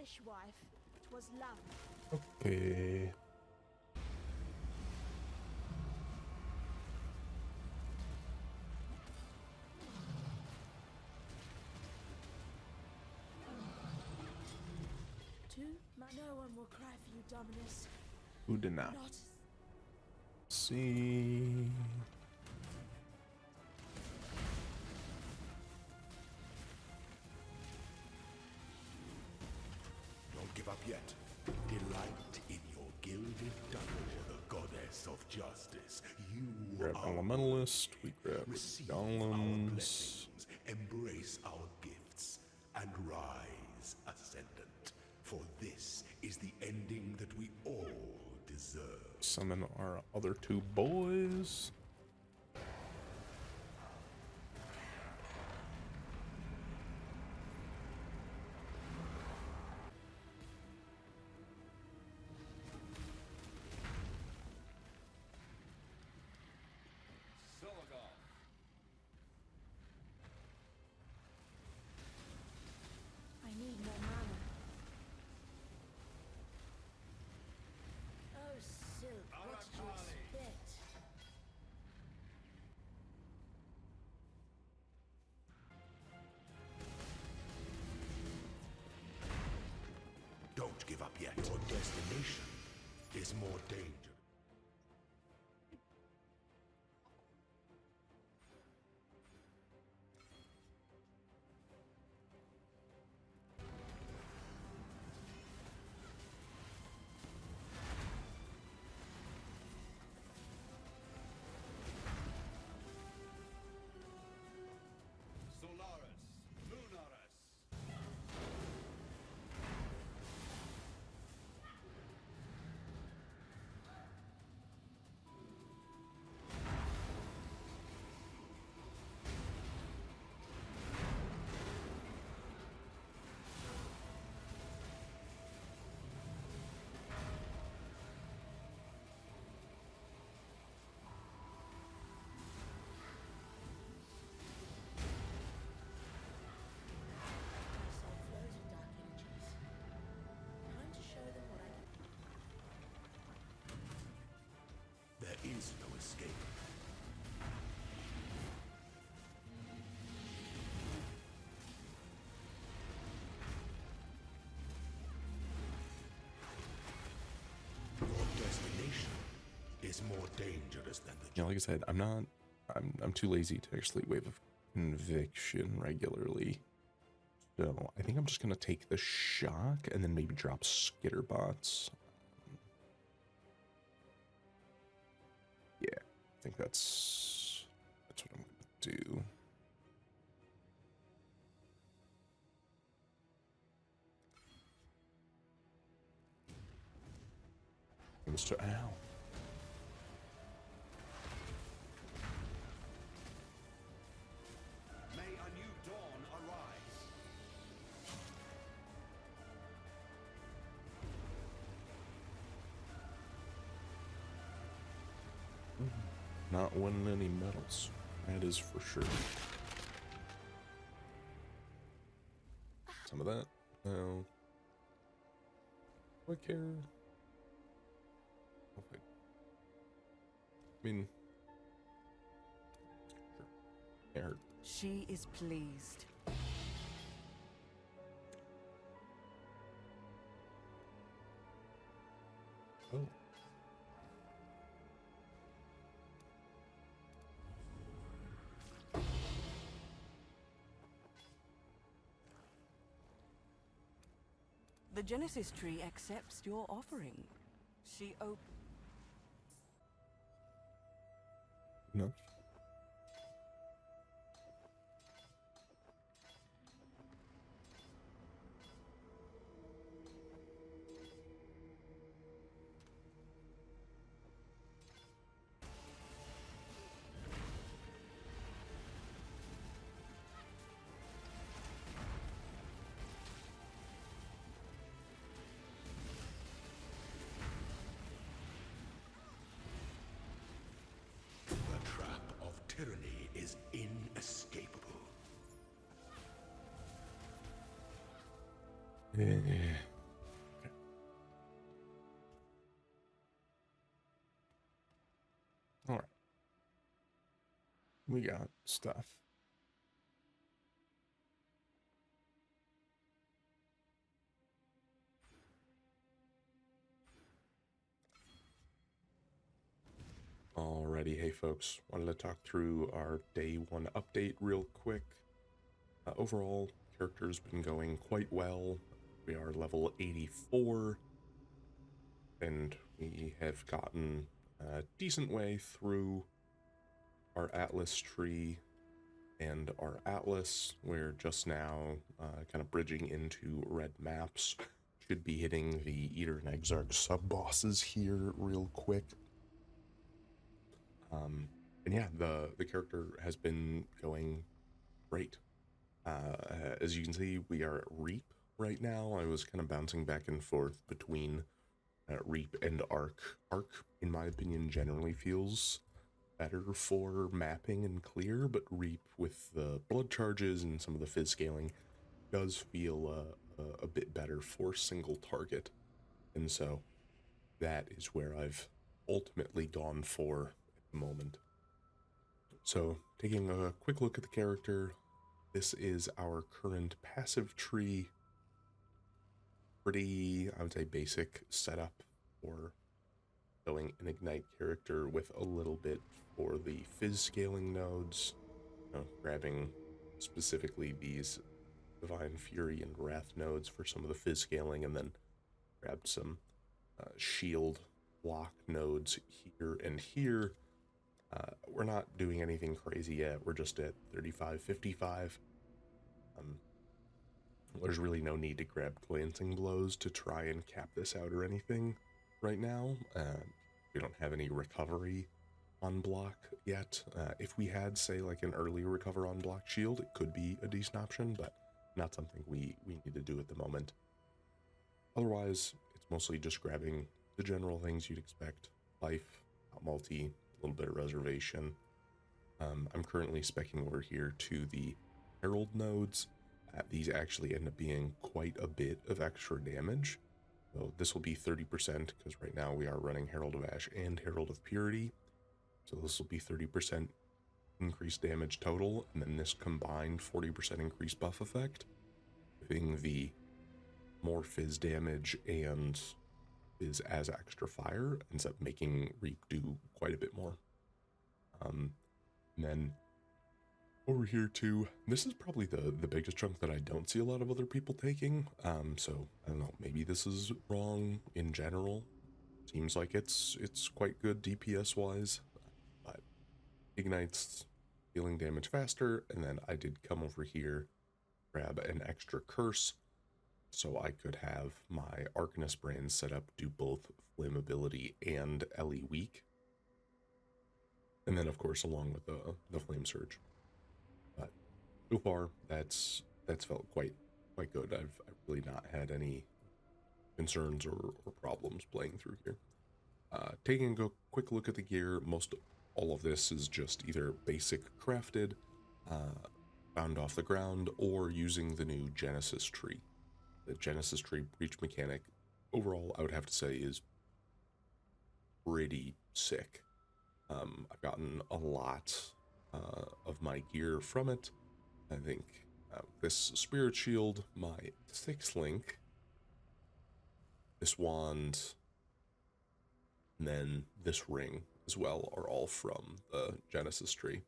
fishwife, 'twas love. Okay. No one will cry for you, Dominus. Who did not? Not. See. Don't give up yet. Delight in your gilded double, the goddess of justice. You Grab are Elementalist. We grab receive our golems. blessings, embrace our gifts, and rise ascendant. For this is the ending that we all deserve. Summon our other two boys. I need more mana. Oh, Silk, what did you expect? Don't give up yet. Your destination is more dangerous. There is no escape. Your destination is more dangerous than the Yeah, like I said, I'm too lazy to actually wave of conviction regularly. So I think I'm just gonna take the shock and then maybe drop skitterbots. Yeah, I think that's what I'm gonna do. Mr. Ow. May a new dawn arise. Not winning any medals. That is for sure. Some of that. No. Do I care? Okay. I mean, sure. Can't hurt. She is pleased. Oh. The Genesis tree accepts your offering. She No. The trap of tyranny is inescapable. Yeah. we got stuff. Alrighty, hey folks, wanted to talk through our day 1 update real quick. Overall, character's been going quite well. We are level 84, and we have gotten a decent way through our Atlas tree and our Atlas. We're just now kind of bridging into red maps. Should be hitting the Eater and Exarch sub-bosses here real quick. And yeah, the character has been going great. As you can see, we are at Reap right now. I was kind of bouncing back and forth between Reap and Arc. Arc, in my opinion, generally feels better for mapping and clear, but Reap, with the blood charges and some of the fizz scaling, does feel a bit better for single target. And so that is where I've ultimately gone for at the moment. So, taking a quick look at the character, this is our current passive tree. Pretty, I would say, basic setup for going an Ignite character with a little bit for the fizz scaling nodes. Grabbing specifically these Divine Fury and Wrath nodes for some of the fizz scaling, and then grabbed some shield block nodes here and here. We're not doing anything crazy yet. We're just at 35, 55. There's really no need to grab glancing blows to try and cap this out or anything right now. We don't have any recovery on block yet. If we had, say, like an early recover on block shield, it could be a decent option, but not something we need to do at the moment. Otherwise, it's mostly just grabbing the general things you'd expect. Life, multi, a little bit of reservation. I'm currently speccing over here to the Herald nodes. These actually end up being quite a bit of extra damage. So this will be 30%, because right now we are running Herald of Ash and Herald of Purity. So this will be 30% increased damage total, and then this combined 40% increased buff effect, giving the more fizz damage and fizz as extra fire, ends up making Reap do quite a bit more. And then over here too, this is probably the biggest chunk that I don't see a lot of other people taking. So I don't know, maybe this is wrong in general. Seems like it's quite good DPS wise, but ignites dealing damage faster. And then I did come over here, grab an extra curse, so I could have my Arcanist brand set up, do both flammability and LE weak. And then of course along with the flame surge. But so far that's felt quite good. I've really not had any concerns or problems playing through here. Taking a quick look at the gear, most all of this is just either basic crafted, found off the ground, or using the new Genesis tree. The Genesis tree breach mechanic overall, I would have to say, is pretty sick. I've gotten a lot of my gear from it. I think this Spirit Shield, my 6th link, this wand, and then this ring as well are all from the Genesis tree.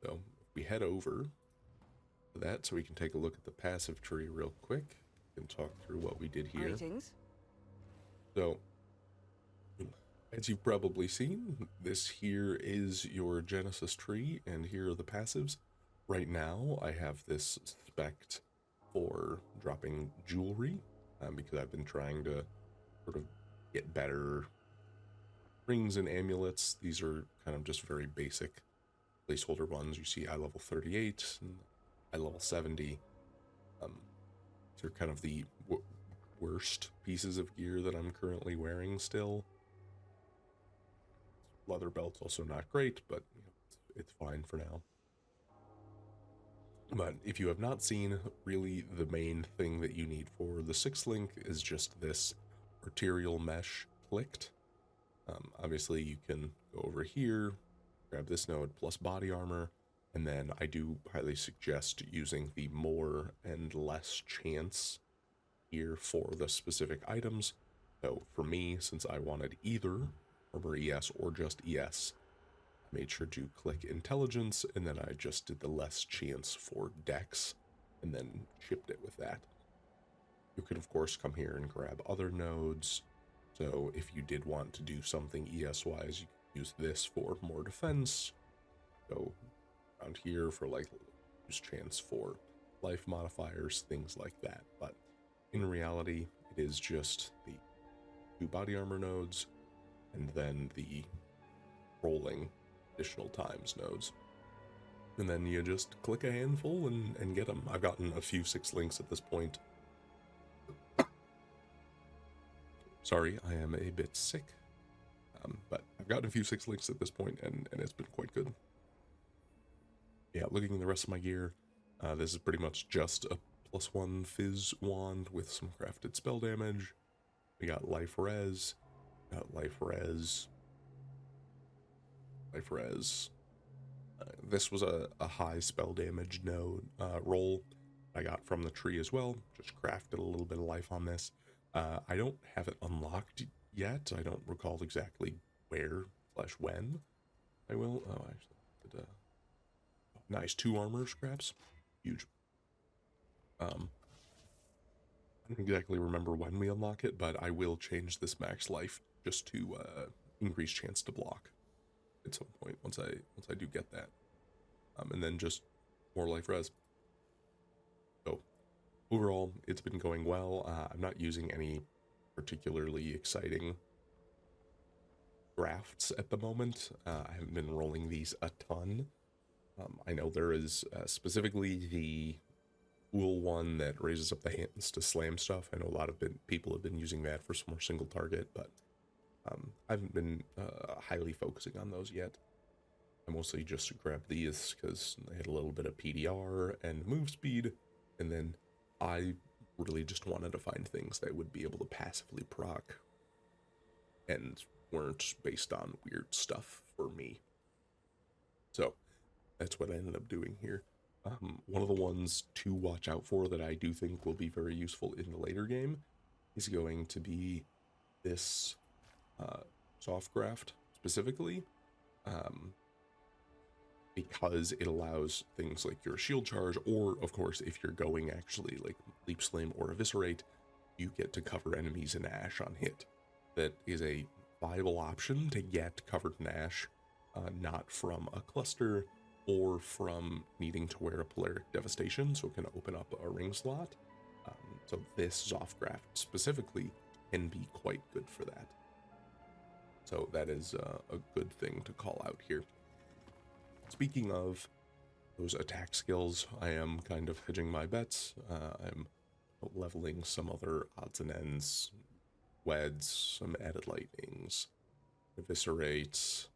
So if we head over to that so we can take a look at the passive tree real quick and talk through what we did here. Greetings. So, as you've probably seen, this here is your Genesis tree, and here are the passives. Right now, I have this spec'd for dropping jewelry, because I've been trying to sort of get better rings and amulets. These are kind of just very basic placeholder ones. You see I level 38 and I level 70. They're kind of the worst pieces of gear that I'm currently wearing still. Leather belt's also not great, but you know, it's fine for now. But if you have not seen, really the main thing that you need for the 6th link is just this arterial mesh clicked. Obviously you can go over here, grab this node plus body armor, And then I do highly suggest using the more and less chance here for the specific items. So for me, since I wanted either Armor ES or just ES, I made sure to click Intelligence, and then I just did the less chance for Dex, and then shipped it with that. You can, of course, come here and grab other nodes. So if you did want to do something ES-wise, you can use this for more defense. Go around here for, like, use chance for life modifiers, things like that. But in reality, it is just the 2 body armor nodes, and then the rolling additional times nodes. And then you just click a handful and get them. I've gotten a few 6 links at this point. Sorry, I am a bit sick. But I've gotten a few 6 links at this point, and it's been quite good. Yeah, looking at the rest of my gear, this is pretty much just a +1 Fizz wand with some crafted spell damage. We got life res, life res. This was a high spell damage node roll I got from the tree as well. Just crafted a little bit of life on this. I don't have it unlocked yet. I don't recall exactly where/when I will. Oh, actually, nice 2 armor scraps, huge. I don't exactly remember when we unlock it, but I will change this max life just to increase chance to block at some point once I do get that, and then just more life res. So overall, it's been going well. I'm not using any particularly exciting drafts at the moment. I haven't been rolling these a ton. I know there is specifically the cool one that raises up the hands to slam stuff. I know a lot of people have been using that for some more single target, but I haven't been highly focusing on those yet. I mostly just grabbed these because they had a little bit of PDR and move speed, and then I really just wanted to find things that would be able to passively proc and weren't based on weird stuff for me. So that's what I ended up doing here. One of the ones to watch out for that I do think will be very useful in the later game is going to be this soft graft specifically, because it allows things like your shield charge, or of course if you're going actually like leap slam or eviscerate, you get to cover enemies in ash on hit. That is a viable option to get covered in ash, not from a cluster or from needing to wear a Polaric Devastation, so it can open up a ring slot. So this Zoff Graft specifically can be quite good for that. So that is a good thing to call out here. Speaking of those attack skills, I am kind of hedging my bets. I'm leveling some other odds and ends, weds, some added lightnings, eviscerates,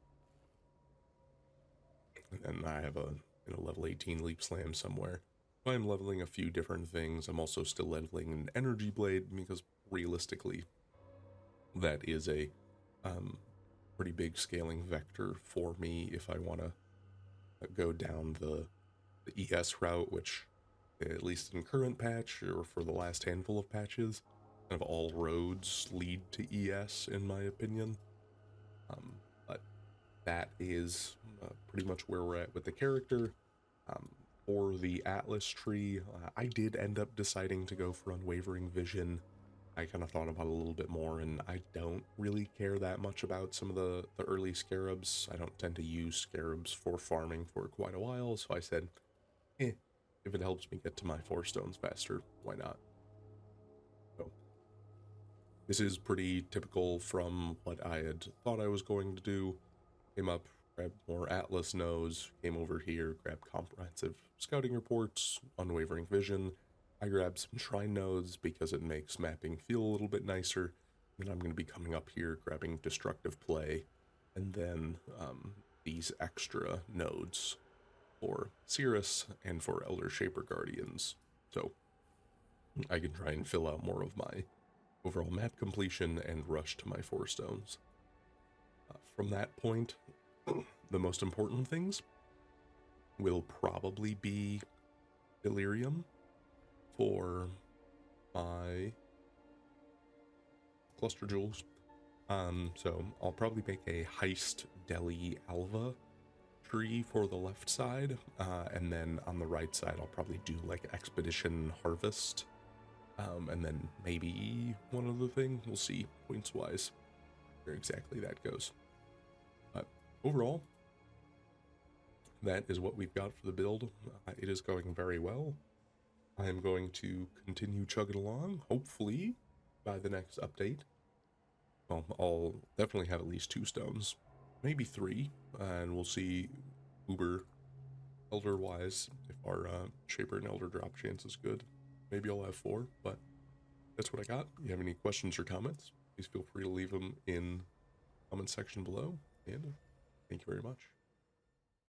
and then I have a level 18 leap slam somewhere. So I'm leveling a few different things. I'm also still leveling an energy blade because realistically, that is a pretty big scaling vector for me if I want to go down the ES route, which at least in current patch or for the last handful of patches, kind of all roads lead to ES in my opinion. But that is pretty much where we're at with the character. For the Atlas tree, I did end up deciding to go for Unwavering Vision. I kind of thought about it a little bit more, and I don't really care that much about some of the early scarabs. I don't tend to use scarabs for farming for quite a while, so I said, if it helps me get to my 4 stones faster, why not? So this is pretty typical from what I had thought I was going to do. Came up, grabbed more Atlas nodes, came over here, grabbed comprehensive scouting reports, Unwavering Vision. I grabbed some shrine nodes because it makes mapping feel a little bit nicer. Then I'm going to be coming up here, grabbing destructive play, and then these extra nodes for Cirrus and for Elder Shaper Guardians. So I can try and fill out more of my overall map completion and rush to my 4 stones. From that point, the most important things will probably be delirium for my cluster jewels. So I'll probably make a heist deli alva tree for the left side, and then on the right side I'll probably do like expedition harvest, and then maybe one other thing. We'll see points wise where exactly that goes. But overall, that is what we've got for the build. It is going very well. I am going to continue chugging along. Hopefully by the next update, well, I'll definitely have at least 2 stones, maybe 3, and we'll see Uber Elder wise if our Shaper and Elder drop chance is good. Maybe I'll have 4, but that's what I got. If you have any questions or comments, please feel free to leave them in the comment section below, and thank you very much.